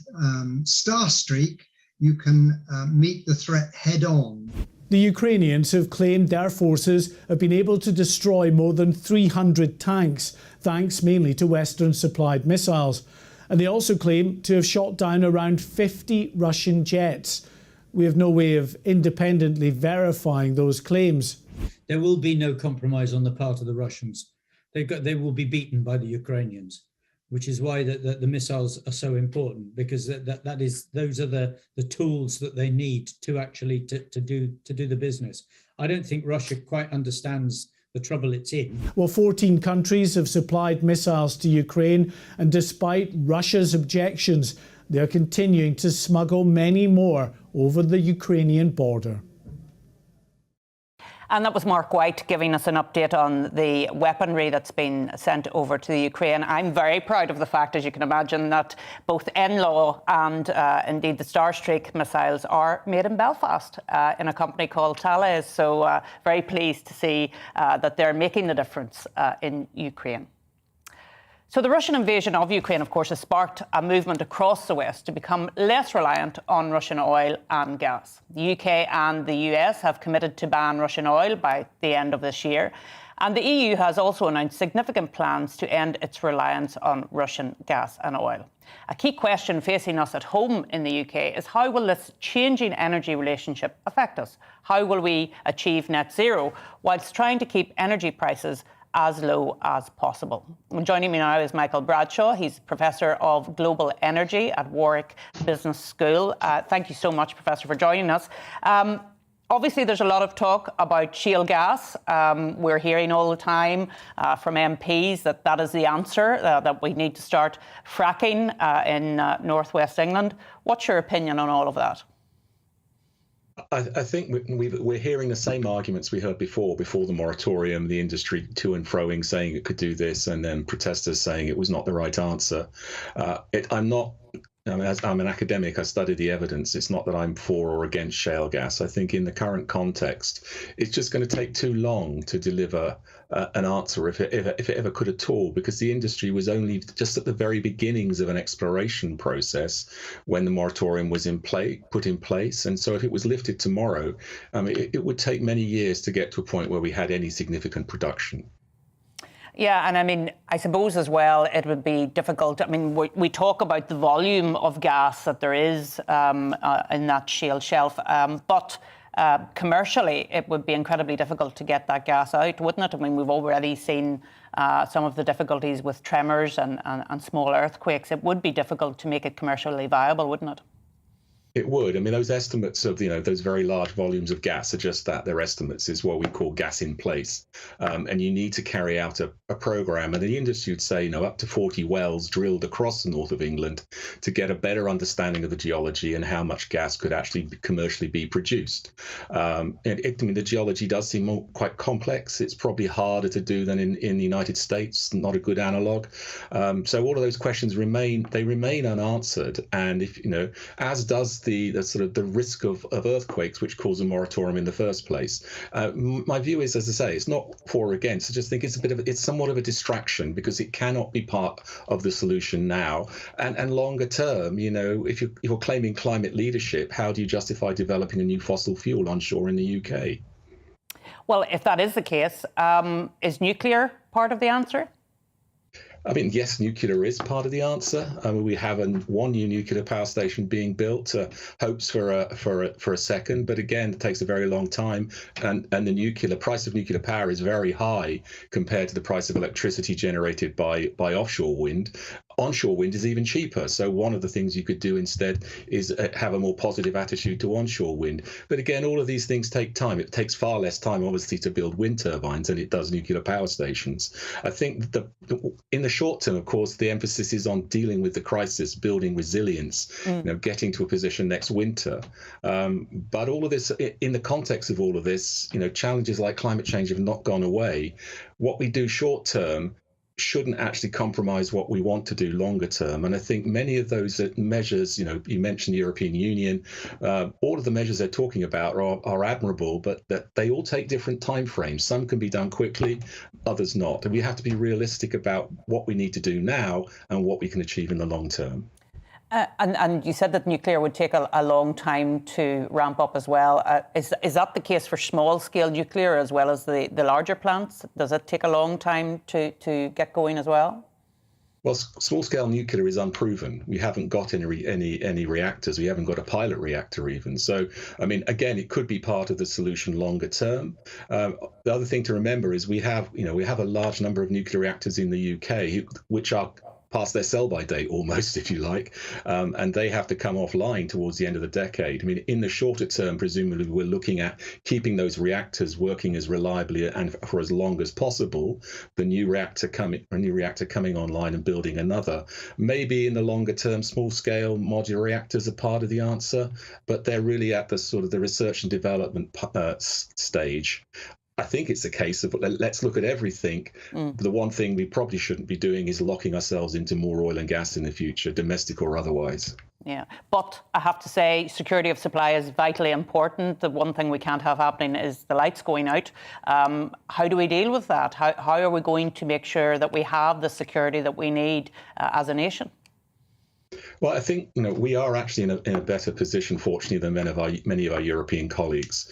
Starstreak, you can meet the threat head on. The Ukrainians have claimed their forces have been able to destroy more than 300 tanks, thanks mainly to Western-supplied missiles. And they also claim to have shot down around 50 Russian jets. We have no way of independently verifying those claims. There will be no compromise on the part of the Russians. They will be beaten by the Ukrainians. which is why the missiles are so important, because those are the tools that they need to actually to do the business. I don't think Russia quite understands the trouble it's in. Well, 14 countries have supplied missiles to Ukraine, and despite Russia's objections, they're continuing to smuggle many more over the Ukrainian border. And that was Mark White giving us an update on the weaponry that's been sent over to the Ukraine. I'm very proud of the fact, as you can imagine, that both NLAW and indeed the Starstreak missiles are made in Belfast in a company called Thales. So very pleased to see that they're making the difference in Ukraine. So the Russian invasion of Ukraine, of course, has sparked a movement across the West to become less reliant on Russian oil and gas. The UK and the US have committed to ban Russian oil by the end of this year. And the EU has also announced significant plans to end its reliance on Russian gas and oil. A key question facing us at home in the UK is how will this changing energy relationship affect us? How will we achieve net zero whilst trying to keep energy prices as low as possible? Joining me now is Michael Bradshaw. He's Professor of Global Energy at Warwick Business School. Thank you so much, Professor, for joining us. Obviously, there's a lot of talk about shale gas. We're hearing all the time from MPs that is the answer, that we need to start fracking in northwest England. What's your opinion on all of that? I think we're hearing the same arguments we heard before the moratorium, the industry to and froing saying it could do this, and then protesters saying it was not the right answer. I'm an academic, I study the evidence. It's not that I'm for or against shale gas. I think in the current context, it's just going to take too long to deliver an answer, if it ever could at all, because the industry was only just at the very beginnings of an exploration process when the moratorium was put in place. And so if it was lifted tomorrow, it would take many years to get to a point where we had any significant production. Yeah, and I mean, I suppose as well, it would be difficult. I mean, we talk about the volume of gas that there is in that shale shelf, but commercially, it would be incredibly difficult to get that gas out, wouldn't it? I mean, we've already seen some of the difficulties with tremors and small earthquakes. It would be difficult to make it commercially viable, wouldn't it? It would. I mean, those estimates of, those very large volumes of gas are just that. They're estimates, is what we call gas in place. And you need to carry out a program. And the industry would say, up to 40 wells drilled across the north of England to get a better understanding of the geology and how much gas could actually commercially be produced. The geology does seem quite complex. It's probably harder to do than in the United States, not a good analog. So all of those questions remain unanswered. And if, as does the sort of the risk of earthquakes, which cause a moratorium in the first place. My view is, as I say, it's not for or against. I just think it's somewhat of a distraction because it cannot be part of the solution now. And longer term, if you're claiming climate leadership, how do you justify developing a new fossil fuel onshore in the UK? Well, if that is the case, is nuclear part of the answer? I mean, yes, nuclear is part of the answer. I mean, we have one new nuclear power station being built, hopes for a second, but again, it takes a very long time. And the price of nuclear power is very high compared to the price of electricity generated by offshore wind. Onshore wind is even cheaper. So one of the things you could do instead is have a more positive attitude to onshore wind. But again, all of these things take time. It takes far less time, obviously, to build wind turbines than it does nuclear power stations. I think in the short term, of course, the emphasis is on dealing with the crisis, building resilience, getting to a position next winter. But all of this, in the context of all of this, challenges like climate change have not gone away. What we do short term shouldn't actually compromise what we want to do longer term. And I think many of those measures, you mentioned the European Union, all of the measures they're talking about are admirable, but that they all take different timeframes. Some can be done quickly, others not. And we have to be realistic about what we need to do now and what we can achieve in the long term. And you said that nuclear would take a long time to ramp up as well. Is that the case for small-scale nuclear as well as the larger plants? Does it take a long time to get going as well? Well, small-scale nuclear is unproven. We haven't got any reactors. We haven't got a pilot reactor even. So, I mean, again, it could be part of the solution longer term. The other thing to remember is we have a large number of nuclear reactors in the UK, which are past their sell-by date almost, if you like, and they have to come offline towards the end of the decade. I mean, in the shorter term, presumably we're looking at keeping those reactors working as reliably and for as long as possible. The new reactor coming online and building another. Maybe in the longer term, small-scale modular reactors are part of the answer, but they're really at the sort of the research and development stage. I think it's a case of let's look at everything. The one thing we probably shouldn't be doing is locking ourselves into more oil and gas in the future, domestic or otherwise. Yeah, but I have to say security of supply is vitally important. The one thing we can't have happening is the lights going out. How do we deal with that? How are we going to make sure that we have the security that we need as a nation? Well, I think we are actually in a better position, fortunately, than many of our European colleagues.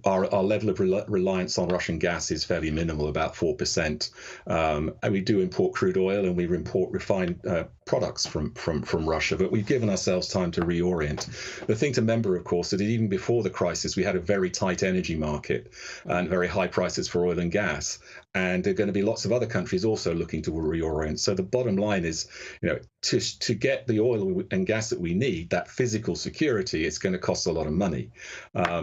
Our level of reliance on Russian gas is fairly minimal, about 4%, and we do import crude oil and we import refined products from Russia, but we've given ourselves time to reorient. The thing to remember, of course, that even before the crisis, we had a very tight energy market and very high prices for oil and gas. And there are going to be lots of other countries also looking to reorient. So the bottom line is, to get the oil and gas that we need, that physical security, it's going to cost a lot of money.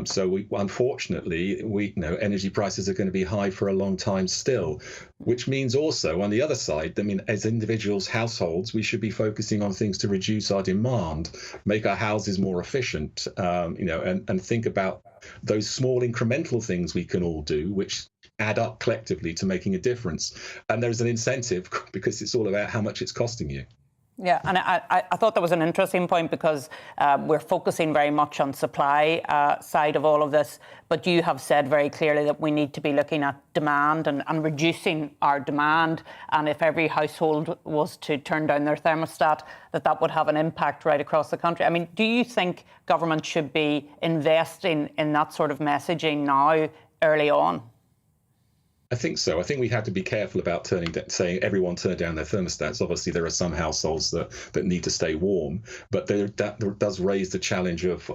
So unfortunately, energy prices are going to be high for a long time still, which means also on the other side, I mean, as individuals, households, we should be focusing on things to reduce our demand, make our houses more efficient, and think about those small incremental things we can all do, which add up collectively to making a difference. And there's an incentive because it's all about how much it's costing you. Yeah, and I thought that was an interesting point because we're focusing very much on supply side of all of this, but you have said very clearly that we need to be looking at demand and reducing our demand, and if every household was to turn down their thermostat, that would have an impact right across the country. I mean, do you think government should be investing in that sort of messaging now, early on? I think so. I think we have to be careful about saying everyone turn down their thermostats. Obviously, there are some households that need to stay warm, but that does raise the challenge of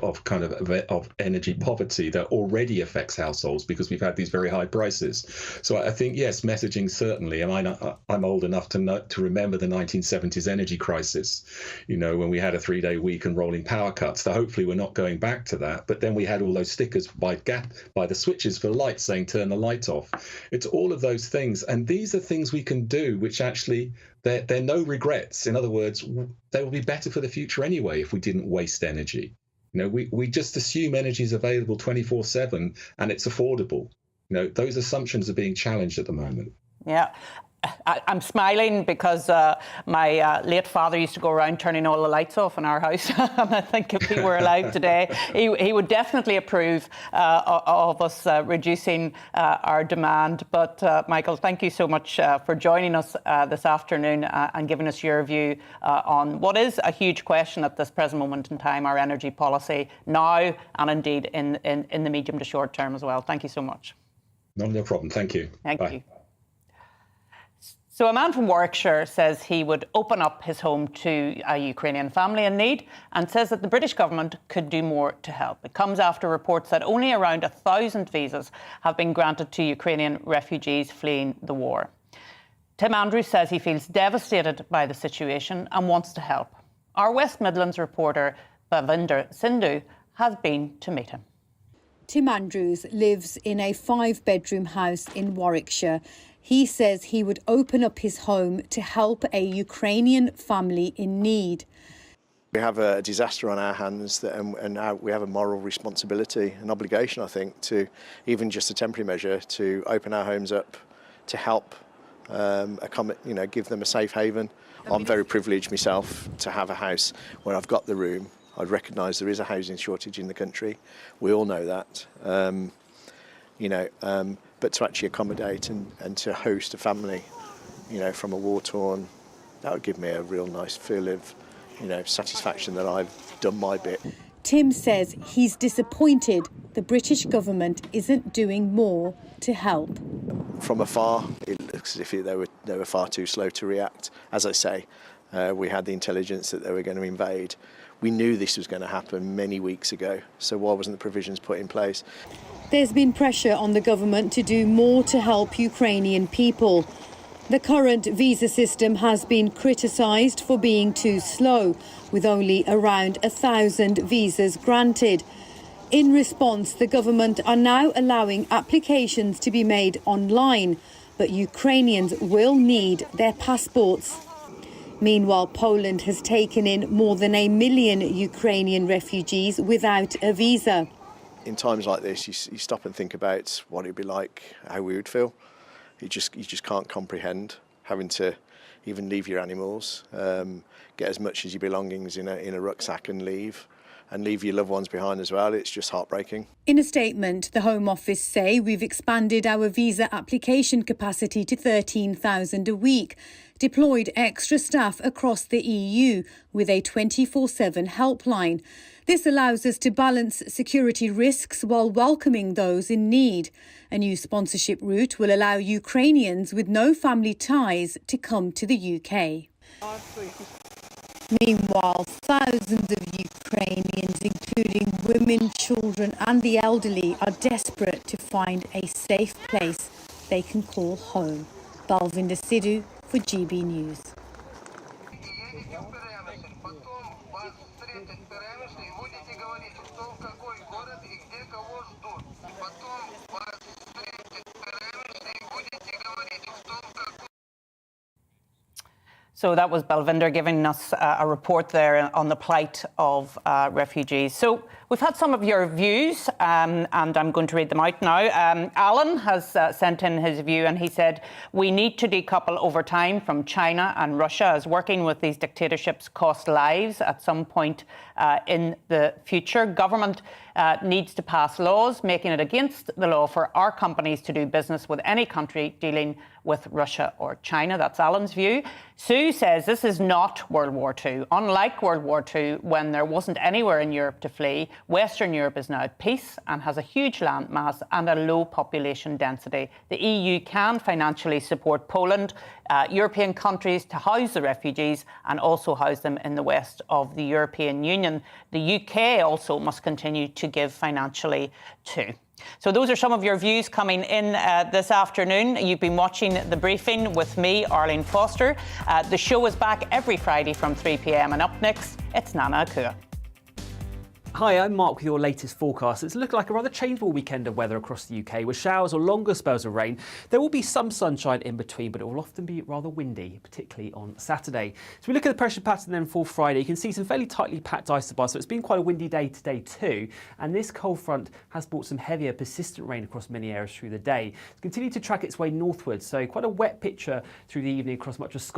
energy poverty that already affects households because we've had these very high prices. So I think, yes, messaging certainly. I'm old enough to remember the 1970s energy crisis, when we had a 3-day week and rolling power cuts. So hopefully we're not going back to that. But then we had all those stickers by the switches for lights saying turn the light off. It's all of those things, and these are things we can do which actually they're no regrets. In other words, they will be better for the future anyway if we didn't waste energy. We just assume energy is available 24/7 and it's affordable. Those assumptions are being challenged at the moment. Yeah. I'm smiling because my late father used to go around turning all the lights off in our house. And I think if he were alive today, he would definitely approve of us reducing our demand. But Michael, thank you so much for joining us this afternoon and giving us your view on what is a huge question at this present moment in time, our energy policy now and indeed in the medium to short term as well. Thank you so much. No problem. Thank you. Thank you. So a man from Warwickshire says he would open up his home to a Ukrainian family in need and says that the British government could do more to help. It comes after reports that only around 1,000 visas have been granted to Ukrainian refugees fleeing the war. Tim Andrews says he feels devastated by the situation and wants to help. Our West Midlands reporter Bhavinder Sindhu has been to meet him. Tim Andrews lives in a 5-bedroom house in Warwickshire. He says he would open up his home to help a Ukrainian family in need. We have a disaster on our hands and now we have a moral responsibility, an obligation, I think, to even just a temporary measure to open our homes up to help give them a safe haven. I'm very privileged myself to have a house where I've got the room. I recognise there is a housing shortage in the country. We all know that. But to actually accommodate and to host a family, from a war-torn, that would give me a real nice feel of, satisfaction that I've done my bit. Tim says he's disappointed the British government isn't doing more to help. From afar, it looks as if they were far too slow to react. As I say, we had the intelligence that they were going to invade. We knew this was going to happen many weeks ago, so why wasn't the provisions put in place? There's been pressure on the government to do more to help Ukrainian people. The current visa system has been criticised for being too slow, with only around 1,000 visas granted. In response, the government are now allowing applications to be made online, but Ukrainians will need their passports. Meanwhile, Poland has taken in more than 1 million Ukrainian refugees without a visa. In times like this, you stop and think about what it'd be like, how we would feel. You just can't comprehend having to even leave your animals, get as much as your belongings in a rucksack and leave your loved ones behind as well. It's just heartbreaking. In a statement, the Home Office say we've expanded our visa application capacity to 13,000 a week, deployed extra staff across the EU with a 24/7 helpline. This allows us to balance security risks while welcoming those in need. A new sponsorship route will allow Ukrainians with no family ties to come to the UK. Meanwhile, thousands of Ukrainians, including women, children and the elderly, are desperate to find a safe place they can call home. Balvinda Sidhu for GB News. So that was Balvinder giving us a report there on the plight of refugees. So we've had some of your views, and I'm going to read them out now. Alan has sent in his view, and he said, we need to decouple over time from China and Russia, as working with these dictatorships cost lives at some point in the future. Government needs to pass laws making it against the law for our companies to do business with any country dealing with Russia or China. That's Alan's view. Sue says this is not World War II. Unlike World War II, when there wasn't anywhere in Europe to flee, Western Europe is now at peace and has a huge landmass and a low population density. The EU can financially support Poland, European countries to house the refugees and also house them in the west of the European Union. The UK also must continue to give financially too. So those are some of your views coming in this afternoon. You've been watching The Briefing with me, Arlene Foster. The show is back every Friday from 3 p.m. and up next, it's Nana Akua. Hi, I'm Mark with your latest forecast. It's looking like a rather changeable weekend of weather across the UK with showers or longer spells of rain. There will be some sunshine in between, but it will often be rather windy, particularly on Saturday. So we look at the pressure pattern then for Friday. You can see some fairly tightly packed isobars, so it's been quite a windy day today too. And this cold front has brought some heavier, persistent rain across many areas through the day. It's continued to track its way northwards, so quite a wet picture through the evening across much of Scotland.